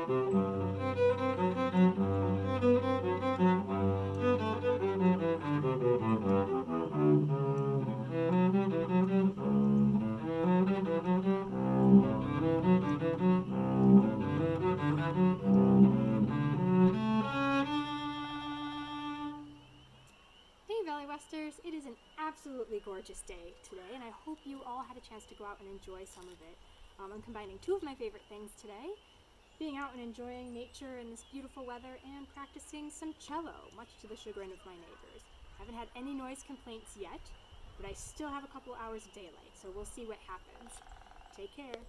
Hey Valley Westers, it is an absolutely gorgeous day today, and I hope you all had a chance to go out and enjoy some of it. I'm combining two of my favorite things today, being out and enjoying nature in this beautiful weather and practicing some cello, much to the chagrin of my neighbors. Haven't had any noise complaints yet, but I still have a couple hours of daylight, so we'll see what happens. Take care.